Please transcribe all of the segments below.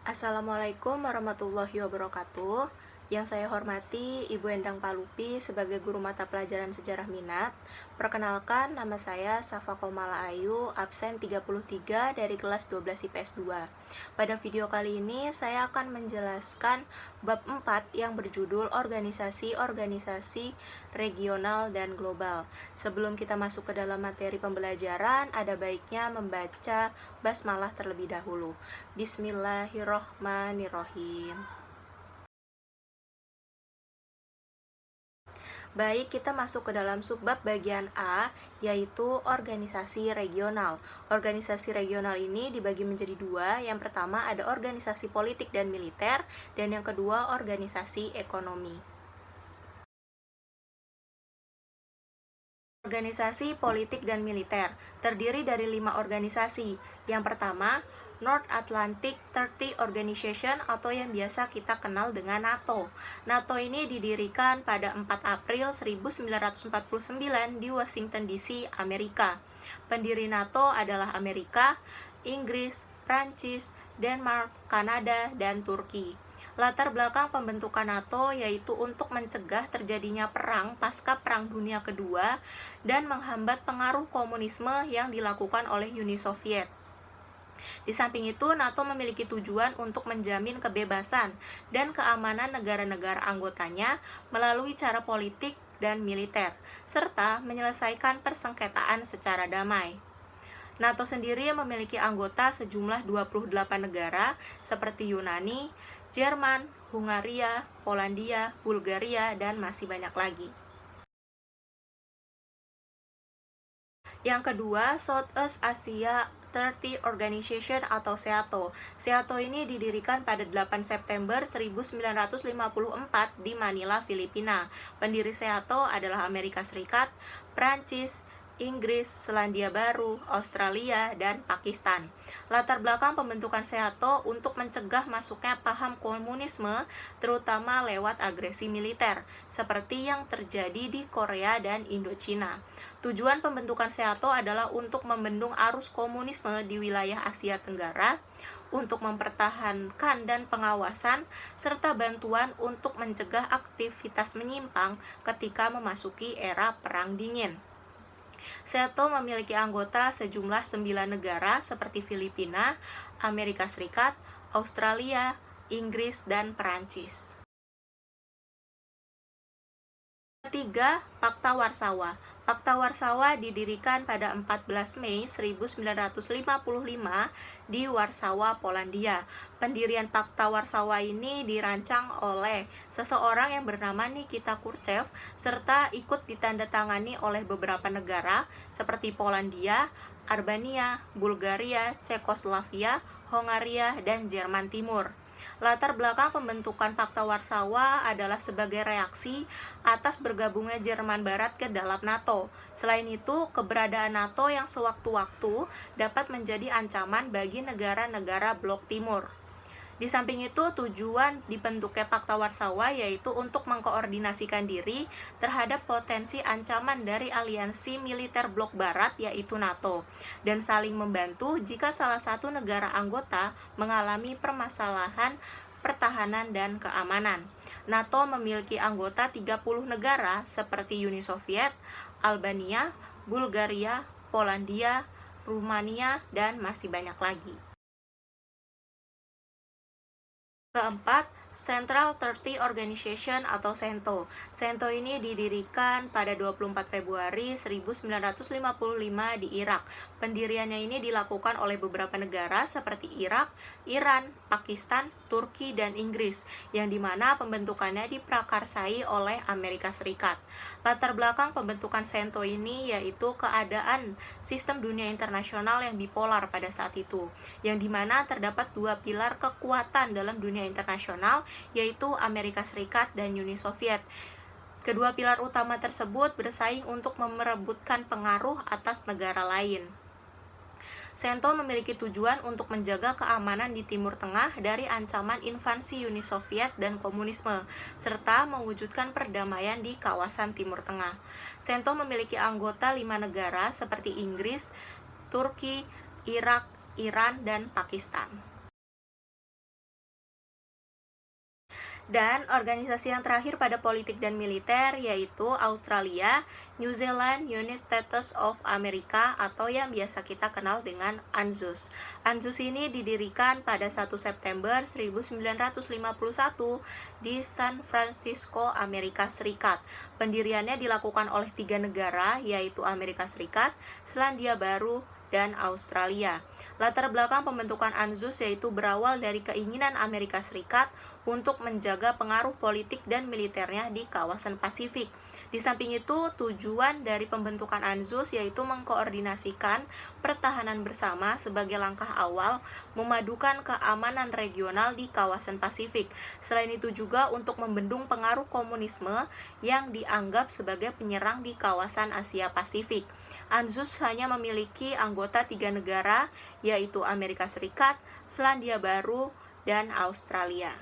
Assalamualaikum warahmatullahi wabarakatuh. Yang saya hormati Ibu Endang Palupi sebagai guru mata pelajaran sejarah minat. Perkenalkan, nama saya Safa Komala Ayu, absen 33 dari kelas 12 IPS 2. Pada video kali ini saya akan menjelaskan bab 4 yang berjudul organisasi-organisasi regional dan global. Sebelum kita masuk ke dalam materi pembelajaran, ada baiknya membaca basmalah terlebih dahulu. Bismillahirrohmanirrohim. Baik, kita masuk ke dalam subbab bagian A, yaitu organisasi regional. Organisasi regional ini dibagi menjadi dua. Yang pertama ada organisasi politik dan militer, dan yang kedua organisasi ekonomi. Organisasi politik dan militer terdiri dari 5 organisasi. Yang pertama, North Atlantic Treaty Organization atau yang biasa kita kenal dengan NATO. NATO ini didirikan pada 4 April 1949 di Washington DC, Amerika. Pendiri NATO adalah Amerika, Inggris, Prancis, Denmark, Kanada, dan Turki. Latar belakang pembentukan NATO yaitu untuk mencegah terjadinya perang pasca Perang Dunia Kedua dan menghambat pengaruh komunisme yang dilakukan oleh Uni Soviet. Di samping itu, NATO memiliki tujuan untuk menjamin kebebasan dan keamanan negara-negara anggotanya melalui cara politik dan militer, serta menyelesaikan persengketaan secara damai. NATO sendiri memiliki anggota sejumlah 28 negara seperti Yunani, Jerman, Hungaria, Polandia, Bulgaria, dan masih banyak lagi. Yang kedua, Southeast Asia Treaty Organization atau SEATO. SEATO ini didirikan pada 8 September 1954 di Manila, Filipina. Pendiri SEATO adalah Amerika Serikat, Prancis, Inggris, Selandia Baru, Australia, dan Pakistan. Latar belakang pembentukan SEATO untuk mencegah masuknya paham komunisme, terutama lewat agresi militer, seperti yang terjadi di Korea dan Indochina. Tujuan pembentukan SEATO adalah untuk membendung arus komunisme di wilayah Asia Tenggara, untuk mempertahankan dan pengawasan, serta bantuan untuk mencegah aktivitas menyimpang ketika memasuki era Perang Dingin. SEATO memiliki anggota sejumlah 9 negara seperti Filipina, Amerika Serikat, Australia, Inggris, dan Perancis. Ketiga, Pakta Warsawa. Pakta Warsawa didirikan pada 14 Mei 1955 di Warsawa, Polandia. Pendirian Pakta Warsawa ini dirancang oleh seseorang yang bernama Nikita Khrushchev serta ikut ditandatangani oleh beberapa negara seperti Polandia, Albania, Bulgaria, Cekoslovakia, Hongaria, dan Jerman Timur. Latar belakang pembentukan Pakta Warsawa adalah sebagai reaksi atas bergabungnya Jerman Barat ke dalam NATO. Selain itu, keberadaan NATO yang sewaktu-waktu dapat menjadi ancaman bagi negara-negara Blok Timur. Di samping itu, tujuan dibentuknya Pakta Warsawa yaitu untuk mengkoordinasikan diri terhadap potensi ancaman dari aliansi militer Blok Barat yaitu NATO, dan saling membantu jika salah satu negara anggota mengalami permasalahan pertahanan dan keamanan. NATO memiliki anggota 30 negara seperti Uni Soviet, Albania, Bulgaria, Polandia, Rumania, dan masih banyak lagi. Keempat, Central Treaty Organization atau CENTO. CENTO ini didirikan pada 24 Februari 1955 di Irak. Pendiriannya ini dilakukan oleh beberapa negara seperti Irak, Iran, Pakistan, Turki, dan Inggris, yang dimana pembentukannya diprakarsai oleh Amerika Serikat. Latar belakang pembentukan CENTO ini yaitu keadaan sistem dunia internasional yang bipolar pada saat itu, yang dimana terdapat dua pilar kekuatan dalam dunia internasional, yaitu Amerika Serikat dan Uni Soviet. Kedua pilar utama tersebut bersaing untuk merebutkan pengaruh atas negara lain. CENTO memiliki tujuan untuk menjaga keamanan di Timur Tengah dari ancaman invasi Uni Soviet dan komunisme, serta mewujudkan perdamaian di kawasan Timur Tengah. CENTO memiliki anggota 5 negara seperti Inggris, Turki, Irak, Iran, dan Pakistan. Dan organisasi yang terakhir pada politik dan militer yaitu Australia, New Zealand, United States of America atau yang biasa kita kenal dengan ANZUS. ANZUS ini didirikan pada 1 September 1951 di San Francisco, Amerika Serikat. Pendiriannya dilakukan oleh 3 negara yaitu Amerika Serikat, Selandia Baru, dan Australia. Latar belakang pembentukan ANZUS yaitu berawal dari keinginan Amerika Serikat untuk menjaga pengaruh politik dan militernya di kawasan Pasifik. Di samping itu, tujuan dari pembentukan ANZUS yaitu mengkoordinasikan pertahanan bersama sebagai langkah awal memadukan keamanan regional di kawasan Pasifik. Selain itu juga untuk membendung pengaruh komunisme yang dianggap sebagai penyerang di kawasan Asia Pasifik. ANZUS hanya memiliki anggota 3 negara, yaitu Amerika Serikat, Selandia Baru, dan Australia.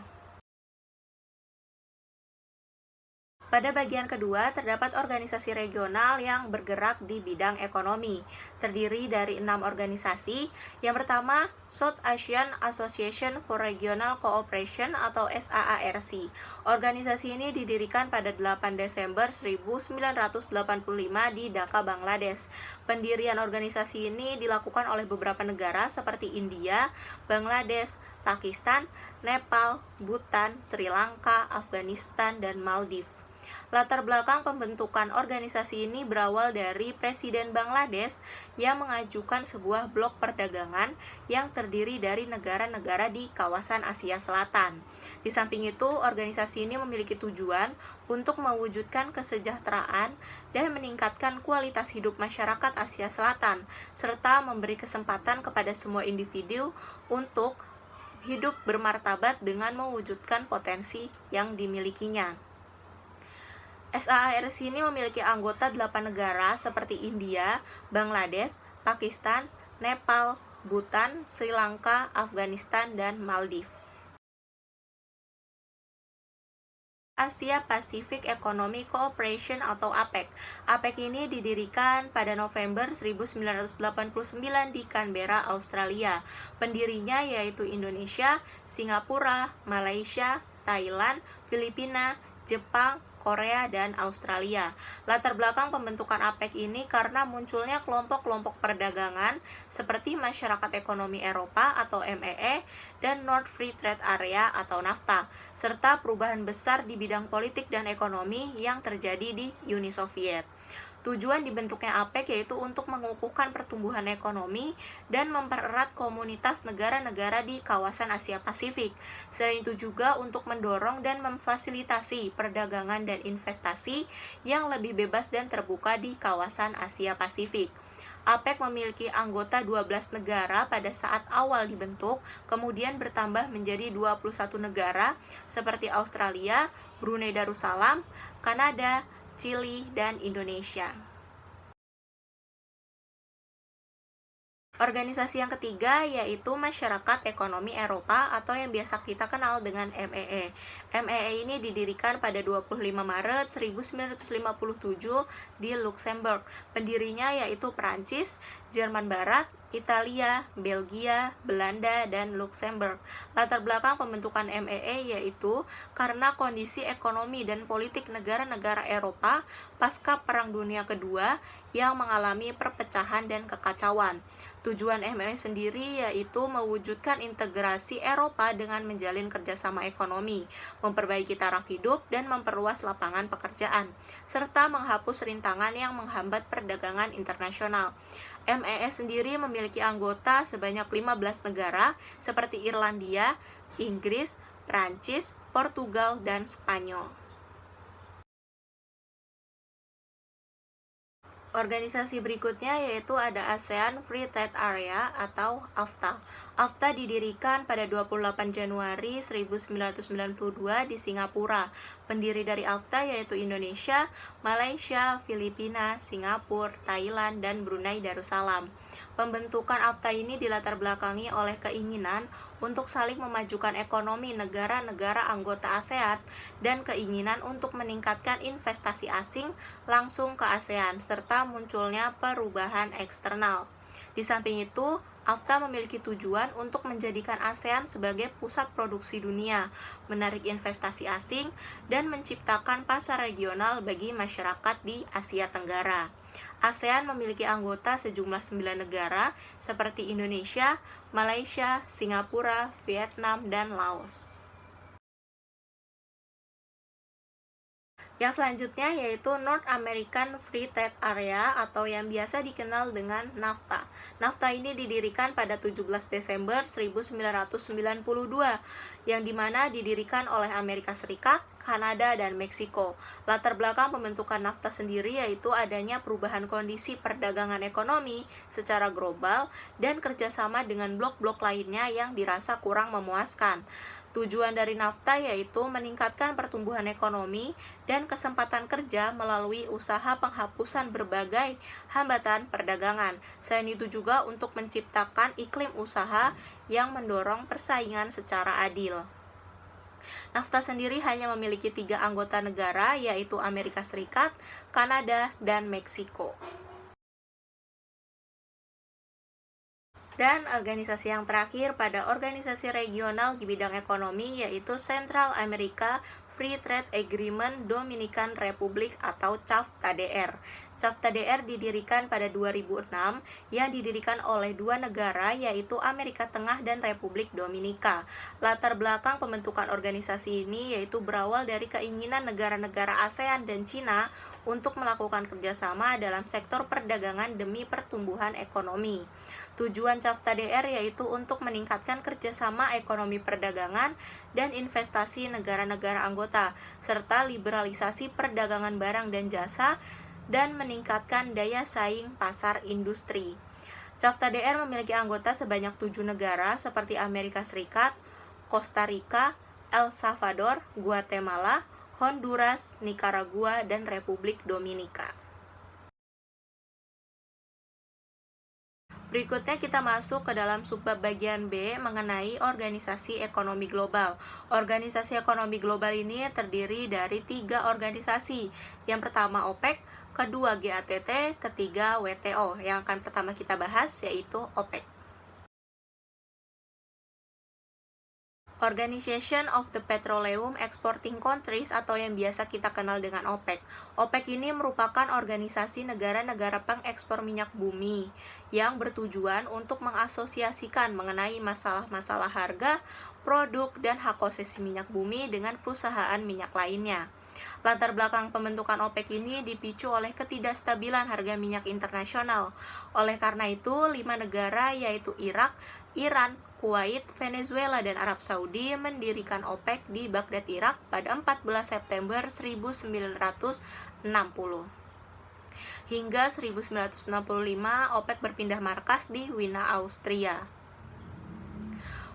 Pada bagian kedua, terdapat organisasi regional yang bergerak di bidang ekonomi. Terdiri dari 6 organisasi. Yang pertama, South Asian Association for Regional Cooperation atau SAARC. Organisasi ini didirikan pada 8 Desember 1985 di Dhaka, Bangladesh. Pendirian organisasi ini dilakukan oleh beberapa negara seperti India, Bangladesh, Pakistan, Nepal, Bhutan, Sri Lanka, Afghanistan, dan Maldives. Latar belakang pembentukan organisasi ini berawal dari Presiden Bangladesh yang mengajukan sebuah blok perdagangan yang terdiri dari negara-negara di kawasan Asia Selatan. Di samping itu, organisasi ini memiliki tujuan untuk mewujudkan kesejahteraan dan meningkatkan kualitas hidup masyarakat Asia Selatan, serta memberi kesempatan kepada semua individu untuk hidup bermartabat dengan mewujudkan potensi yang dimilikinya. SAARC ini memiliki anggota 8 negara seperti India, Bangladesh, Pakistan, Nepal, Bhutan, Sri Lanka, Afghanistan, dan Maldives. Asia Pacific Economic Cooperation atau APEC. APEC ini didirikan pada November 1989 di Canberra, Australia. Pendirinya yaitu Indonesia, Singapura, Malaysia, Thailand, Filipina, Jepang, Korea, dan Australia. Latar belakang pembentukan APEC ini karena munculnya kelompok-kelompok perdagangan seperti Masyarakat Ekonomi Eropa atau MEE dan North Free Trade Area atau NAFTA, serta perubahan besar di bidang politik dan ekonomi yang terjadi di Uni Soviet. Tujuan dibentuknya APEC yaitu untuk mengukuhkan pertumbuhan ekonomi dan mempererat komunitas negara-negara di kawasan Asia Pasifik. Selain itu juga untuk mendorong dan memfasilitasi perdagangan dan investasi yang lebih bebas dan terbuka di kawasan Asia Pasifik. APEC memiliki anggota 12 negara pada saat awal dibentuk, kemudian bertambah menjadi 21 negara seperti Australia, Brunei Darussalam, Kanada, Chili, dan Indonesia. Organisasi yang ketiga yaitu Masyarakat Ekonomi Eropa atau yang biasa kita kenal dengan MEE. MEE ini didirikan pada 25 Maret 1957 di Luxembourg. Pendirinya yaitu Prancis, Jerman Barat, Italia, Belgia, Belanda, dan Luxembourg. Latar belakang pembentukan MEE yaitu karena kondisi ekonomi dan politik negara-negara Eropa pasca Perang Dunia Kedua yang mengalami perpecahan dan kekacauan. Tujuan MEE sendiri yaitu mewujudkan integrasi Eropa dengan menjalin kerjasama ekonomi, memperbaiki taraf hidup, dan memperluas lapangan pekerjaan, serta menghapus rintangan yang menghambat perdagangan internasional. MEE sendiri memiliki anggota sebanyak 15 negara seperti Irlandia, Inggris, Prancis, Portugal, dan Spanyol. Organisasi berikutnya yaitu ada ASEAN Free Trade Area atau AFTA. AFTA didirikan pada 28 Januari 1992 di Singapura. Pendiri dari AFTA yaitu Indonesia, Malaysia, Filipina, Singapura, Thailand, dan Brunei Darussalam. Pembentukan AFTA ini dilatar belakangi oleh keinginan untuk saling memajukan ekonomi negara-negara anggota ASEAN dan keinginan untuk meningkatkan investasi asing langsung ke ASEAN serta munculnya perubahan eksternal. Di samping itu, NAFTA memiliki tujuan untuk menjadikan ASEAN sebagai pusat produksi dunia, menarik investasi asing, dan menciptakan pasar regional bagi masyarakat di Asia Tenggara. ASEAN memiliki anggota sejumlah 9 negara seperti Indonesia, Malaysia, Singapura, Vietnam, dan Laos. Yang selanjutnya yaitu North American Free Trade Area atau yang biasa dikenal dengan NAFTA. NAFTA ini didirikan pada 17 Desember 1992, yang dimana didirikan oleh Amerika Serikat, Kanada, dan Meksiko. Latar belakang pembentukan NAFTA sendiri yaitu adanya perubahan kondisi perdagangan ekonomi secara global dan kerjasama dengan blok-blok lainnya yang dirasa kurang memuaskan. Tujuan dari NAFTA yaitu meningkatkan pertumbuhan ekonomi dan kesempatan kerja melalui usaha penghapusan berbagai hambatan perdagangan. Selain itu juga untuk menciptakan iklim usaha yang mendorong persaingan secara adil. NAFTA sendiri hanya memiliki 3 anggota negara yaitu Amerika Serikat, Kanada, dan Meksiko. Dan organisasi yang terakhir pada organisasi regional di bidang ekonomi yaitu Central America Free Trade Agreement Dominican Republic atau CAFTA-DR. CAFTA-DR didirikan pada 2006 yang didirikan oleh 2 negara yaitu Amerika Tengah dan Republik Dominika. Latar belakang pembentukan organisasi ini yaitu berawal dari keinginan negara-negara ASEAN dan Cina untuk melakukan kerjasama dalam sektor perdagangan demi pertumbuhan ekonomi. Tujuan CAFTA-DR yaitu untuk meningkatkan kerjasama ekonomi perdagangan dan investasi negara-negara anggota, serta liberalisasi perdagangan barang dan jasa, dan meningkatkan daya saing pasar industri. CAFTA-DR memiliki anggota sebanyak 7 negara seperti Amerika Serikat, Costa Rica, El Salvador, Guatemala, Honduras, Nicaragua, dan Republik Dominika. Berikutnya kita masuk ke dalam subbab bagian B mengenai organisasi ekonomi global. Organisasi ekonomi global ini terdiri dari 3 organisasi. Yang pertama OPEC, kedua GATT, ketiga WTO. Yang akan pertama kita bahas yaitu OPEC. Organization of the Petroleum Exporting Countries atau yang biasa kita kenal dengan OPEC. OPEC ini merupakan organisasi negara-negara pengekspor minyak bumi yang bertujuan untuk mengasosiasikan mengenai masalah-masalah harga, produk, dan hak konsesi minyak bumi dengan perusahaan minyak lainnya. Latar belakang pembentukan OPEC ini dipicu oleh ketidakstabilan harga minyak internasional. Oleh karena itu, 5 negara yaitu Irak, Iran, Kuwait, Venezuela, dan Arab Saudi mendirikan OPEC di Baghdad, Irak pada 14 September 1960. Hingga 1965, OPEC berpindah markas di Wina, Austria.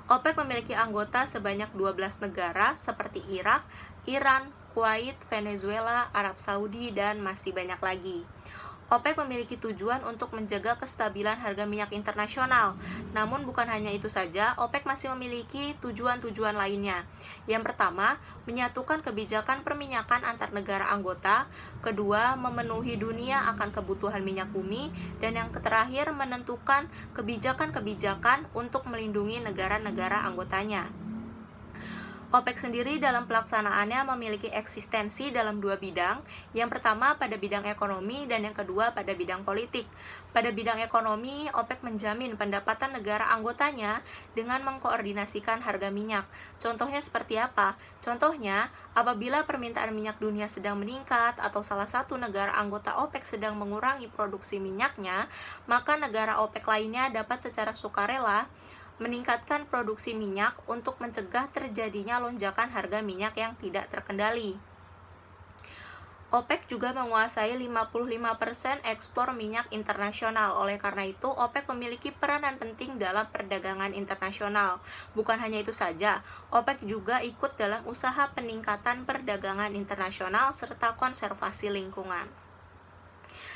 OPEC memiliki anggota sebanyak 12 negara seperti Irak, Iran, Kuwait, Venezuela, Arab Saudi, dan masih banyak lagi. OPEC memiliki tujuan untuk menjaga kestabilan harga minyak internasional. Namun bukan hanya itu saja, OPEC masih memiliki tujuan-tujuan lainnya. Yang pertama, menyatukan kebijakan perminyakan antar negara anggota. Kedua, memenuhi dunia akan kebutuhan minyak bumi. Dan yang terakhir, menentukan kebijakan-kebijakan untuk melindungi negara-negara anggotanya. OPEC sendiri dalam pelaksanaannya memiliki eksistensi dalam 2 bidang. Yang pertama pada bidang ekonomi dan yang kedua pada bidang politik. Pada bidang ekonomi, OPEC menjamin pendapatan negara anggotanya dengan mengkoordinasikan harga minyak. Contohnya seperti apa? Contohnya, apabila permintaan minyak dunia sedang meningkat atau salah satu negara anggota OPEC sedang mengurangi produksi minyaknya, maka negara OPEC lainnya dapat secara sukarela meningkatkan produksi minyak untuk mencegah terjadinya lonjakan harga minyak yang tidak terkendali. OPEC juga menguasai 55% ekspor minyak internasional. Oleh karena itu, OPEC memiliki peranan penting dalam perdagangan internasional. Bukan hanya itu saja, OPEC juga ikut dalam usaha peningkatan perdagangan internasional serta konservasi lingkungan.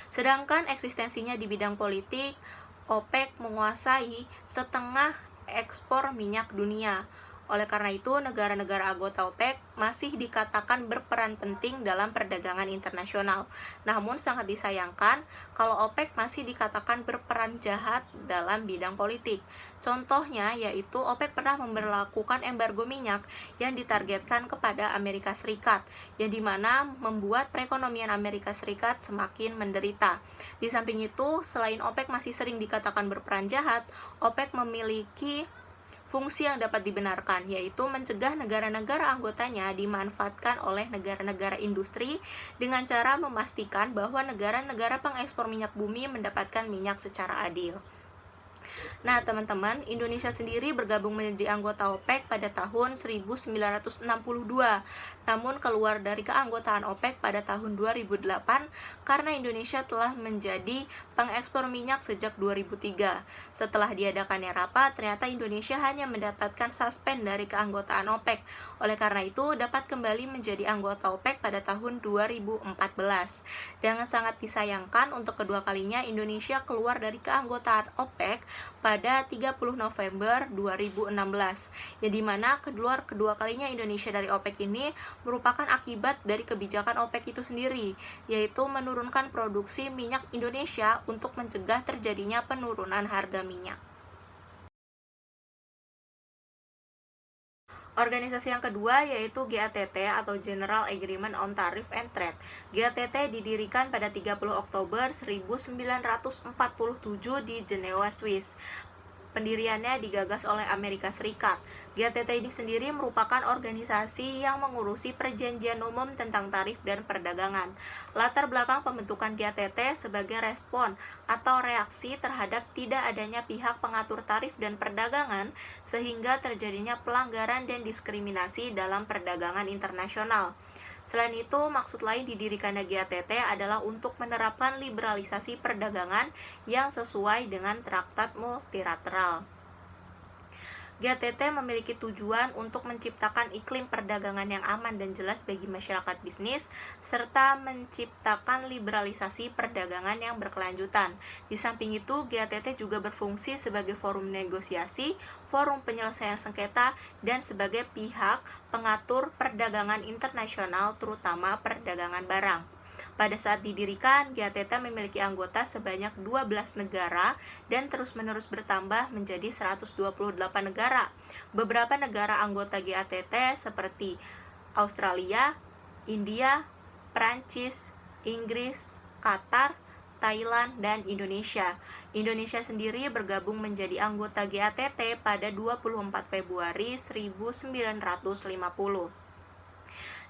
Sedangkan eksistensinya di bidang politik, OPEC menguasai setengah ekspor minyak dunia. Oleh karena itu, negara-negara anggota OPEC masih dikatakan berperan penting dalam perdagangan internasional. Namun sangat disayangkan kalau OPEC masih dikatakan berperan jahat dalam bidang politik. Contohnya yaitu OPEC pernah memberlakukan embargo minyak yang ditargetkan kepada Amerika Serikat, yang dimana membuat perekonomian Amerika Serikat semakin menderita. Di samping itu, selain OPEC masih sering dikatakan berperan jahat, OPEC memiliki fungsi yang dapat dibenarkan, yaitu mencegah negara-negara anggotanya dimanfaatkan oleh negara-negara industri dengan cara memastikan bahwa negara-negara pengekspor minyak bumi mendapatkan minyak secara adil. Nah, teman-teman, Indonesia sendiri bergabung menjadi anggota OPEC pada tahun 1962, namun keluar dari keanggotaan OPEC pada tahun 2008 karena Indonesia telah menjadi pengekspor minyak sejak 2003. Setelah diadakannya rapat, ternyata Indonesia hanya mendapatkan suspend dari keanggotaan OPEC. Oleh karena itu, dapat kembali menjadi anggota OPEC pada tahun 2014. Dengan sangat disayangkan, untuk kedua kalinya Indonesia keluar dari keanggotaan OPEC pada 30 November 2016, yang dimana kedua kalinya Indonesia dari OPEC ini merupakan akibat dari kebijakan OPEC itu sendiri, yaitu menurunkan produksi minyak Indonesia untuk mencegah terjadinya penurunan harga minyak. Organisasi yang kedua yaitu GATT atau General Agreement on Tariff and Trade. GATT didirikan pada 30 Oktober 1947 di Jenewa, Swiss. Pendiriannya digagas oleh Amerika Serikat. GATT ini sendiri merupakan organisasi yang mengurusi perjanjian umum tentang tarif dan perdagangan. Latar belakang pembentukan GATT sebagai respon atau reaksi terhadap tidak adanya pihak pengatur tarif dan perdagangan sehingga terjadinya pelanggaran dan diskriminasi dalam perdagangan internasional. Selain itu, maksud lain didirikannya GATT adalah untuk menerapkan liberalisasi perdagangan yang sesuai dengan traktat multilateral. GATT memiliki tujuan untuk menciptakan iklim perdagangan yang aman dan jelas bagi masyarakat bisnis, serta menciptakan liberalisasi perdagangan yang berkelanjutan. Di samping itu, GATT juga berfungsi sebagai forum negosiasi, forum penyelesaian sengketa, dan sebagai pihak pengatur perdagangan internasional, terutama perdagangan barang. Pada saat didirikan, GATT memiliki anggota sebanyak 12 negara dan terus-menerus bertambah menjadi 128 negara. Beberapa negara anggota GATT seperti Australia, India, Prancis, Inggris, Qatar, Thailand, dan Indonesia. Indonesia sendiri bergabung menjadi anggota GATT pada 24 Februari 1950.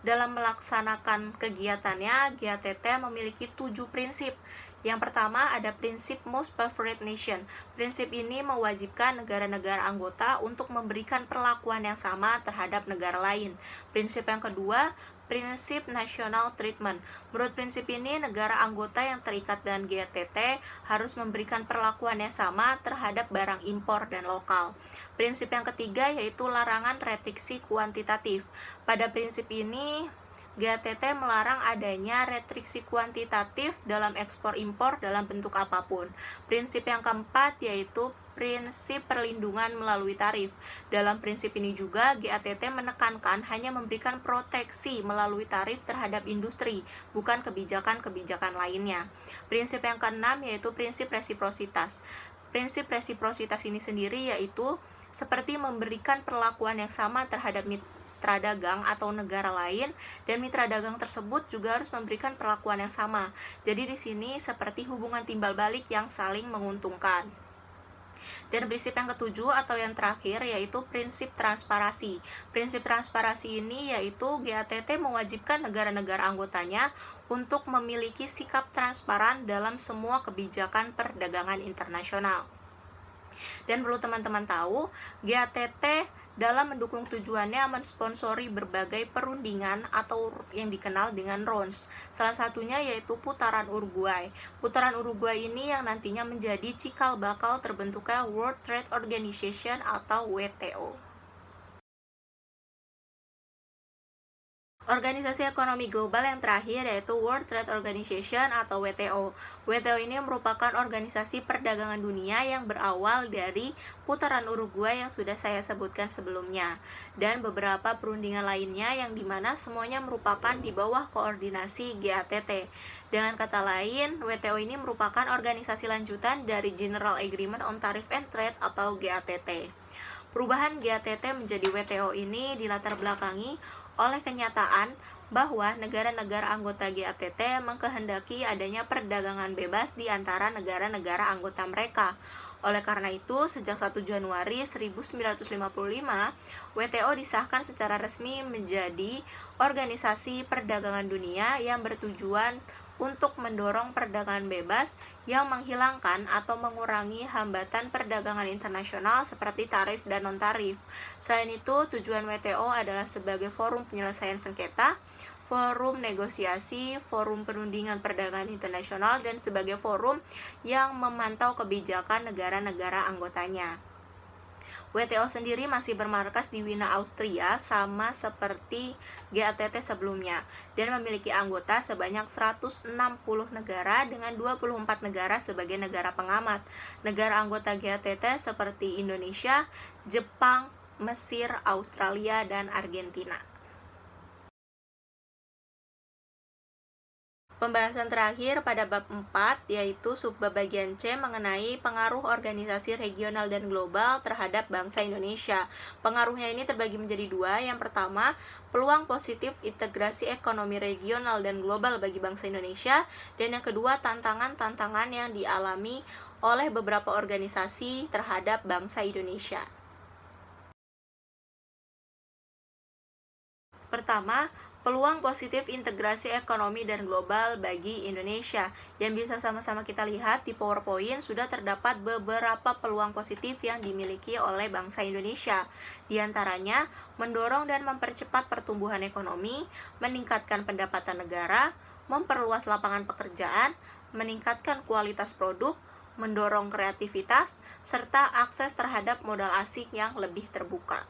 Dalam melaksanakan kegiatannya, GATT memiliki 7 prinsip. Yang pertama ada prinsip Most Favored Nation. Prinsip ini mewajibkan negara-negara anggota untuk memberikan perlakuan yang sama terhadap negara lain. Prinsip yang kedua, prinsip National Treatment. Menurut prinsip ini, negara anggota yang terikat dengan GATT harus memberikan perlakuan yang sama terhadap barang impor dan lokal. Prinsip yang ketiga yaitu larangan restriksi kuantitatif. Pada prinsip ini, GATT melarang adanya restriksi kuantitatif dalam ekspor-impor dalam bentuk apapun. Prinsip yang keempat yaitu prinsip perlindungan melalui tarif. Dalam prinsip ini juga, GATT menekankan hanya memberikan proteksi melalui tarif terhadap industri, bukan kebijakan-kebijakan lainnya. Prinsip yang keenam yaitu prinsip resiprositas. Prinsip resiprositas ini sendiri yaitu seperti memberikan perlakuan yang sama terhadap mitra dagang atau negara lain, dan mitra dagang tersebut juga harus memberikan perlakuan yang sama. Jadi di sini seperti hubungan timbal balik yang saling menguntungkan. Dan prinsip yang ketujuh atau yang terakhir yaitu prinsip transparansi. Prinsip transparansi ini yaitu GATT mewajibkan negara-negara anggotanya untuk memiliki sikap transparan dalam semua kebijakan perdagangan internasional. Dan perlu teman-teman tahu, GATT dalam mendukung tujuannya mensponsori berbagai perundingan atau yang dikenal dengan rounds. Salah satunya yaitu putaran Uruguay. Putaran Uruguay ini yang nantinya menjadi cikal bakal terbentuknya World Trade Organization atau WTO. Organisasi Ekonomi Global yang terakhir yaitu World Trade Organization atau WTO. WTO ini merupakan organisasi perdagangan dunia yang berawal dari putaran Uruguay yang sudah saya sebutkan sebelumnya, dan beberapa perundingan lainnya yang dimana semuanya merupakan di bawah koordinasi GATT. Dengan kata lain, WTO ini merupakan organisasi lanjutan dari General Agreement on Tariff and Trade atau GATT. Perubahan GATT menjadi WTO ini dilatar belakangi oleh kenyataan bahwa negara-negara anggota GATT mengkehendaki adanya perdagangan bebas di antara negara-negara anggota mereka. Oleh karena itu, sejak 1 Januari 1955, WTO disahkan secara resmi menjadi organisasi perdagangan dunia yang bertujuan untuk mendorong perdagangan bebas yang menghilangkan atau mengurangi hambatan perdagangan internasional seperti tarif dan non-tarif. Selain itu, tujuan WTO adalah sebagai forum penyelesaian sengketa, forum negosiasi, forum perundingan perdagangan internasional, dan sebagai forum yang memantau kebijakan negara-negara anggotanya. WTO sendiri masih bermarkas di Wina, Austria, sama seperti GATT sebelumnya, dan memiliki anggota sebanyak 160 negara dengan 24 negara sebagai negara pengamat. Negara anggota GATT seperti Indonesia, Jepang, Mesir, Australia, dan Argentina. Pembahasan terakhir pada bab 4 yaitu subbab bagian C mengenai pengaruh organisasi regional dan global terhadap bangsa Indonesia. Pengaruhnya ini terbagi menjadi dua. Yang pertama, peluang positif integrasi ekonomi regional dan global bagi bangsa Indonesia, dan yang kedua, tantangan-tantangan yang dialami oleh beberapa organisasi terhadap bangsa Indonesia. Pertama, peluang positif integrasi ekonomi dan global bagi Indonesia. Yang bisa sama-sama kita lihat di PowerPoint, sudah terdapat beberapa peluang positif yang dimiliki oleh bangsa Indonesia. Di antaranya, mendorong dan mempercepat pertumbuhan ekonomi, meningkatkan pendapatan negara, memperluas lapangan pekerjaan, meningkatkan kualitas produk, mendorong kreativitas, serta akses terhadap modal asing yang lebih terbuka.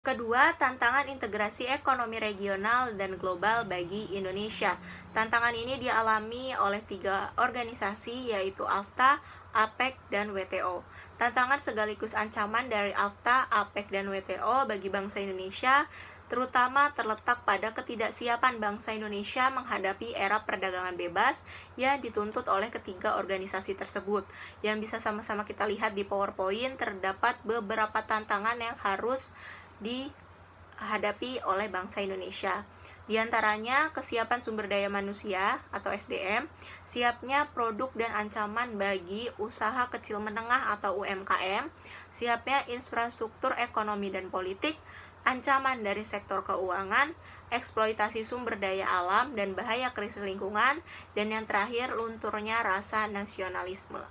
Kedua, tantangan integrasi ekonomi regional dan global bagi Indonesia. Tantangan ini dialami oleh 3 organisasi yaitu AFTA, APEC, dan WTO. Tantangan sekaligus ancaman dari AFTA, APEC, dan WTO bagi bangsa Indonesia terutama terletak pada ketidaksiapan bangsa Indonesia menghadapi era perdagangan bebas yang dituntut oleh ketiga organisasi tersebut. Yang bisa sama-sama kita lihat di PowerPoint, terdapat beberapa tantangan yang harus dihadapi oleh bangsa Indonesia. Di antaranya, kesiapan sumber daya manusia atau SDM, siapnya produk dan ancaman bagi usaha kecil menengah atau UMKM, siapnya infrastruktur ekonomi dan politik, ancaman dari sektor keuangan, eksploitasi sumber daya alam dan bahaya krisis lingkungan, dan yang terakhir, lunturnya rasa nasionalisme.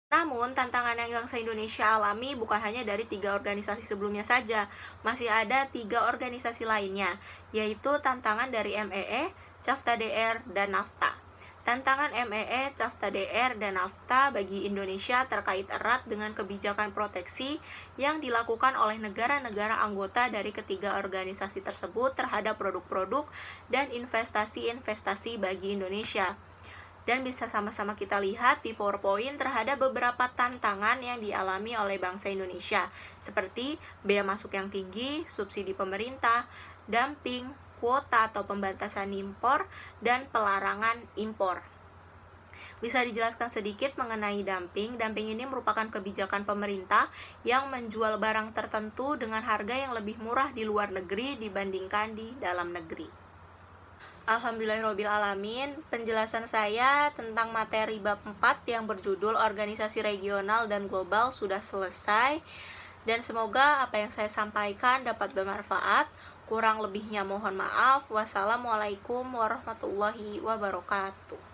Namun, tantangan yang bangsa Indonesia alami bukan hanya dari 3 organisasi sebelumnya saja, masih ada 3 organisasi lainnya, yaitu tantangan dari MEE, CAFTA DR, dan NAFTA. Tantangan MEE, CAFTA DR, dan NAFTA bagi Indonesia terkait erat dengan kebijakan proteksi yang dilakukan oleh negara-negara anggota dari ketiga organisasi tersebut terhadap produk-produk dan investasi-investasi bagi Indonesia. Dan bisa sama-sama kita lihat di PowerPoint terhadap beberapa tantangan yang dialami oleh bangsa Indonesia, seperti bea masuk yang tinggi, subsidi pemerintah, dumping, kuota atau pembatasan impor, dan pelarangan impor. Bisa dijelaskan sedikit mengenai dumping. Dumping ini merupakan kebijakan pemerintah yang menjual barang tertentu dengan harga yang lebih murah di luar negeri dibandingkan di dalam negeri. Alhamdulillahirrabbilalamin, penjelasan saya tentang materi bab 4 yang berjudul Organisasi Regional dan Global sudah selesai, dan semoga apa yang saya sampaikan dapat bermanfaat. Kurang lebihnya mohon maaf. Wassalamualaikum warahmatullahi wabarakatuh.